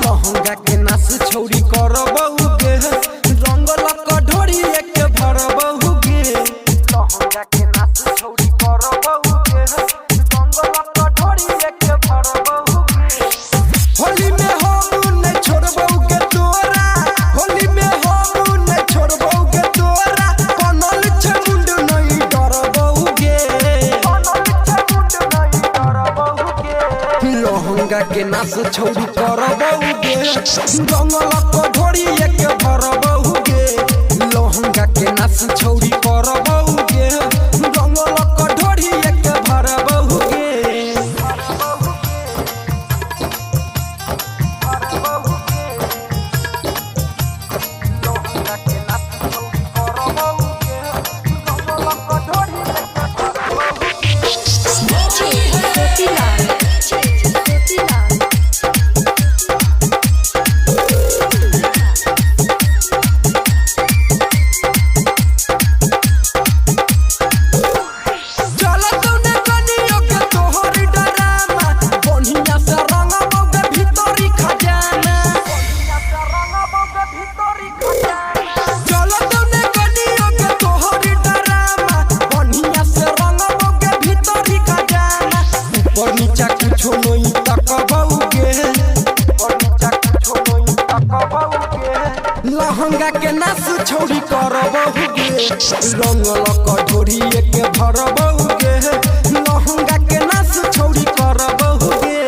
लहंगा के नाच छौरी करबौगे जंगल कढोरी एक भरबौगे लहंगा के नाच छौरी करबौगे जंगल कढोरी एक भरबौगे लहंगा के नाच छौरी करबौगे रंगल कढोरी एक भरबौगे लहंगा के नाच छौरी करबौगे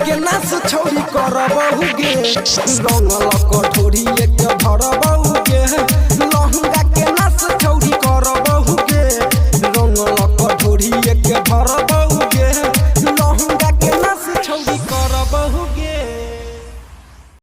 के नाच छौरी करबौगे रंगल कढोरी एक भरबौगे